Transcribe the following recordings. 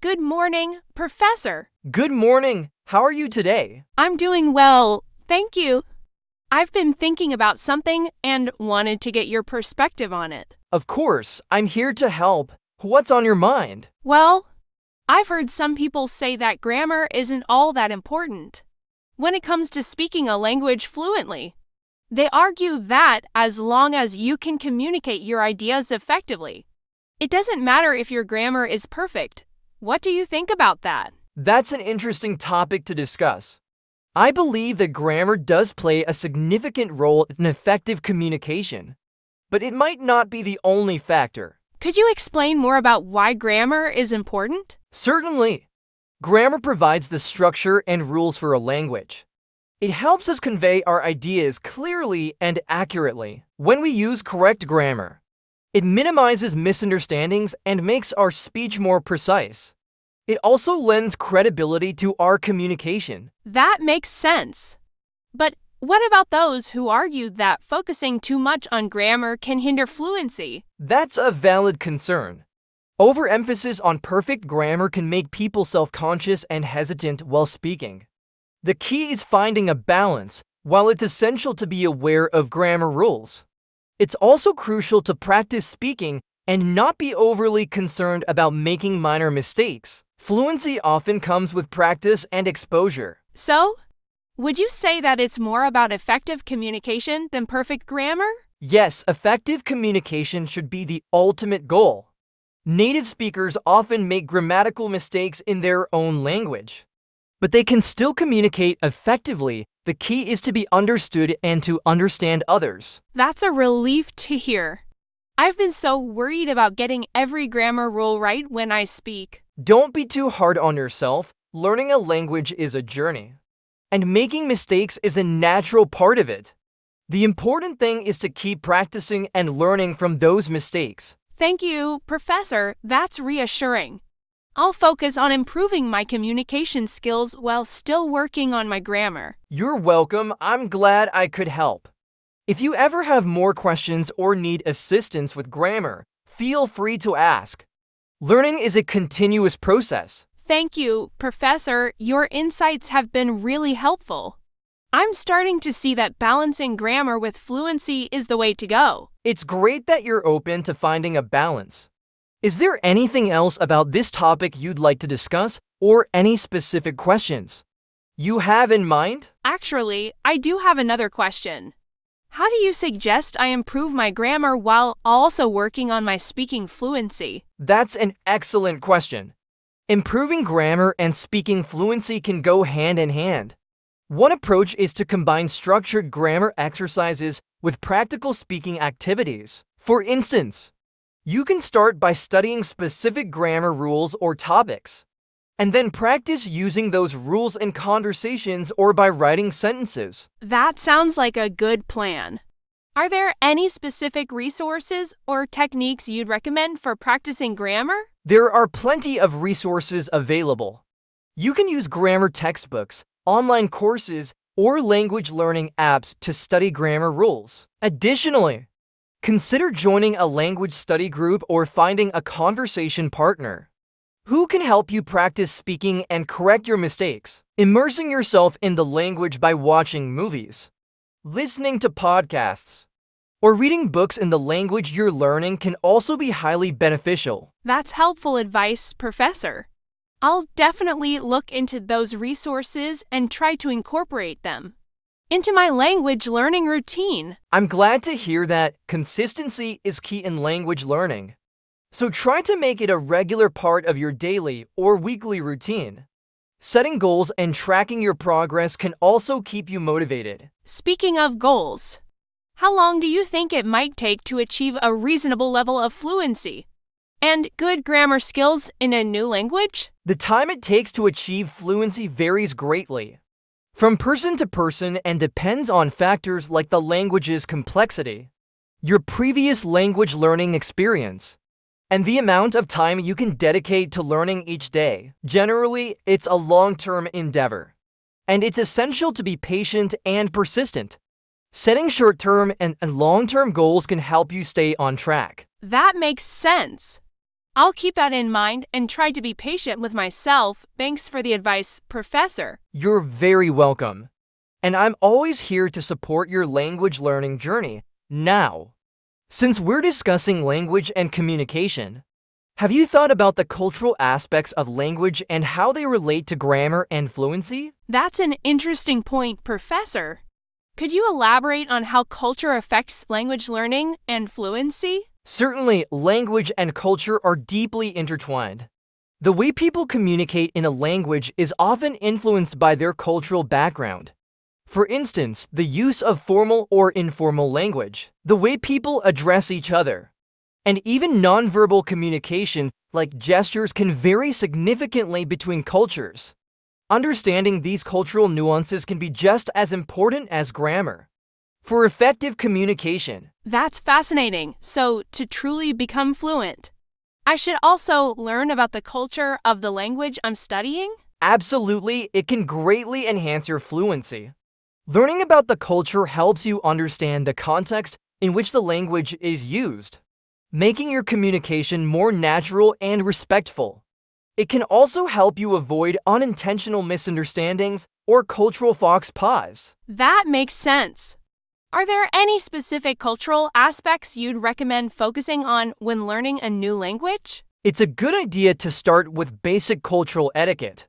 Good morning, Professor. Good morning. How are you today? I'm doing well, thank you. I've been thinking about something and wanted to get your perspective on it. Of course, I'm here to help. What's on your mind? Well, I've heard some people say that grammar isn't all that important when it comes to speaking a language fluently. They argue that as long as you can communicate your ideas effectively, it doesn't matter if your grammar is perfect. What do you think about that? That's an interesting topic to discuss. I believe that grammar does play a significant role in effective communication, but it might not be the only factor. Could you explain more about why grammar is important? Certainly. Grammar provides the structure and rules for a language. It helps us convey our ideas clearly and accurately. When we use correct grammar, it minimizes misunderstandings and makes our speech more precise. It also lends credibility to our communication. That makes sense. But what about those who argue that focusing too much on grammar can hinder fluency? That's a valid concern. Overemphasis on perfect grammar can make people self-conscious and hesitant while speaking. The key is finding a balance. While it's essential to be aware of grammar rules, it's also crucial to practice speaking and not be overly concerned about making minor mistakes. Fluency often comes with practice and exposure. So, would you say that it's more about effective communication than perfect grammar? Yes, effective communication should be the ultimate goal. Native speakers often make grammatical mistakes in their own language, but they can still communicate effectively. The key is to be understood and to understand others. That's a relief to hear. I've been so worried about getting every grammar rule right when I speak. Don't be too hard on yourself. Learning a language is a journey, and making mistakes is a natural part of it. The important thing is to keep practicing and learning from those mistakes. Thank you, Professor. That's reassuring. I'll focus on improving my communication skills while still working on my grammar. You're welcome. I'm glad I could help. If you ever have more questions or need assistance with grammar, feel free to ask. Learning is a continuous process. Thank you, Professor. Your insights have been really helpful. I'm starting to see that balancing grammar with fluency is the way to go. It's great that you're open to finding a balance. Is there anything else about this topic you'd like to discuss, or any specific questions you have in mind? Actually, I do have another question. How do you suggest I improve my grammar while also working on my speaking fluency? That's an excellent question. Improving grammar and speaking fluency can go hand in hand. One approach is to combine structured grammar exercises with practical speaking activities. For instance, you can start by studying specific grammar rules or topics, and then practice using those rules in conversations or by writing sentences. That sounds like a good plan. Are there any specific resources or techniques you'd recommend for practicing grammar? There are plenty of resources available. You can use grammar textbooks, online courses, or language learning apps to study grammar rules. Additionally, consider joining a language study group or finding a conversation partner who can help you practice speaking and correct your mistakes. Immersing yourself in the language by watching movies, listening to podcasts, or reading books in the language you're learning can also be highly beneficial. That's helpful advice, Professor. I'll definitely look into those resources and try to incorporate them into my language learning routine. I'm glad to hear that consistency is key in language learning. So try to make it a regular part of your daily or weekly routine. Setting goals and tracking your progress can also keep you motivated. Speaking of goals, how long do you think it might take to achieve a reasonable level of fluency and good grammar skills in a new language? The time it takes to achieve fluency varies greatly from person to person and depends on factors like the language's complexity, your previous language learning experience, and the amount of time you can dedicate to learning each day. Generally, it's a long-term endeavor, and it's essential to be patient and persistent. Setting short-term and long-term goals can help you stay on track. That makes sense. I'll keep that in mind and try to be patient with myself. Thanks for the advice, Professor. You're very welcome. And I'm always here to support your language learning journey. Now, since we're discussing language and communication, have you thought about the cultural aspects of language and how they relate to grammar and fluency? That's an interesting point, Professor. Could you elaborate on how culture affects language learning and fluency? Certainly, language and culture are deeply intertwined. The way people communicate in a language is often influenced by their cultural background. For instance, the use of formal or informal language, the way people address each other, and even nonverbal communication like gestures can vary significantly between cultures. Understanding these cultural nuances can be just as important as grammar. For effective communication, That's fascinating. So, to truly become fluent, I should also learn about the culture of the language I'm studying? absolutely, it can greatly enhance your fluency. Learning about the culture helps you understand the context in which the language is used, making your communication more natural and respectful. It can also help you avoid unintentional misunderstandings or cultural faux pas. That makes sense. Are there any specific cultural aspects you'd recommend focusing on when learning a new language? It's a good idea to start with basic cultural etiquette,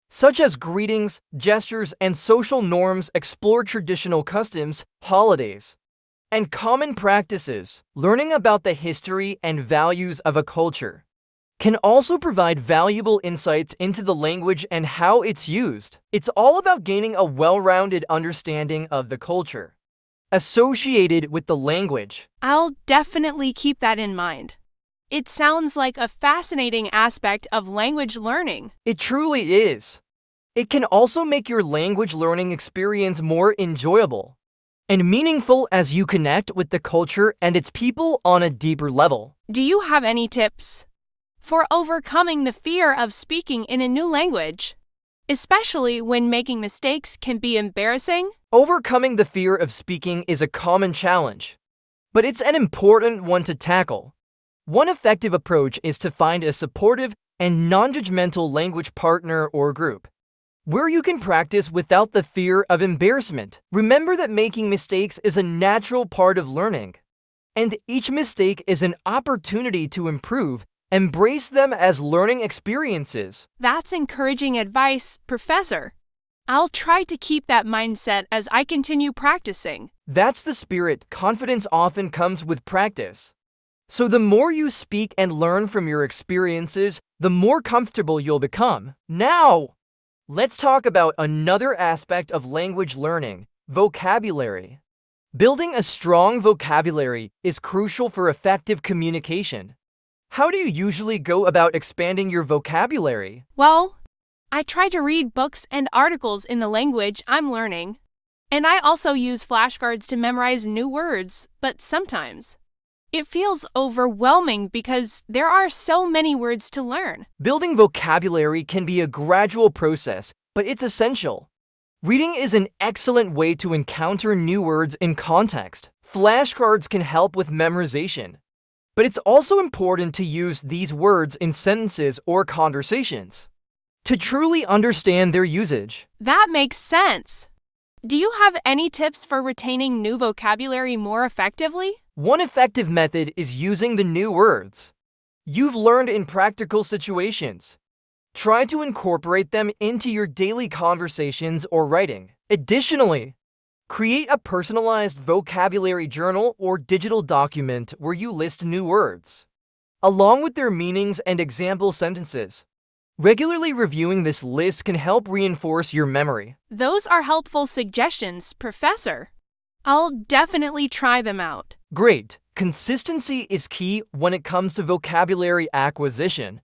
such as greetings, gestures, and social norms. Explore traditional customs, holidays, and common practices. Learning about the history and values of a culture can also provide valuable insights into the language and how it's used. It's all about gaining a well-rounded understanding of the culture associated with the language. I'll definitely keep that in mind. It sounds like a fascinating aspect of language learning. It truly is. It can also make your language learning experience more enjoyable and meaningful as you connect with the culture and its people on a deeper level. Do you have any tips for overcoming the fear of speaking in a new language, especially when making mistakes can be embarrassing? Overcoming the fear of speaking is a common challenge, but it's an important one to tackle. One effective approach is to find a supportive and non-judgmental language partner or group, where you can practice without the fear of embarrassment. Remember that making mistakes is a natural part of learning, and each mistake is an opportunity to improve. Embrace them as learning experiences. That's encouraging advice, Professor. I'll try to keep that mindset as I continue practicing. That's the spirit. Confidence often comes with practice. So the more you speak and learn from your experiences, the more comfortable you'll become. Now, let's talk about another aspect of language learning: vocabulary. Building a strong vocabulary is crucial for effective communication. How do you usually go about expanding your vocabulary? Well, I try to read books and articles in the language I'm learning, and I also use flashcards to memorize new words, but sometimes it feels overwhelming because there are so many words to learn. Building vocabulary can be a gradual process, but it's essential. Reading is an excellent way to encounter new words in context. Flashcards can help with memorization, but it's also important to use these words in sentences or conversations to truly understand their usage. That makes sense. Do you have any tips for retaining new vocabulary more effectively? One effective method is using the new words you've learned in practical situations. Try to incorporate them into your daily conversations or writing. Additionally, create a personalized vocabulary journal or digital document where you list new words, along with their meanings and example sentences. Regularly reviewing this list can help reinforce your memory. Those are helpful suggestions, Professor. I'll definitely try them out. Great! Consistency is key when it comes to vocabulary acquisition.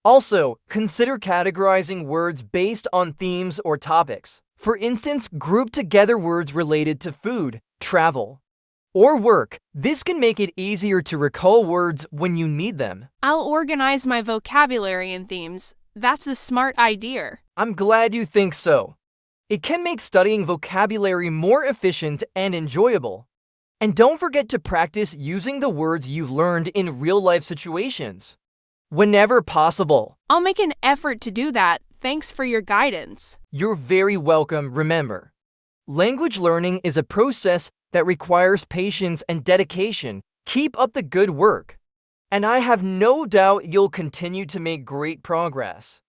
Also, consider categorizing words based on themes or topics. For instance, group together words related to food, travel, or work. This can make it easier to recall words when you need them. I'll organize my vocabulary in themes. That's a smart idea. I'm glad you think so. It can make studying vocabulary more efficient and enjoyable. And don't forget to practice using the words you've learned in real-life situations. whenever possible. I'll make an effort to do that. Thanks for your guidance. You're very welcome. Remember, language learning is a process that requires patience and dedication. Keep up the good work, and I have no doubt you'll continue to make great progress.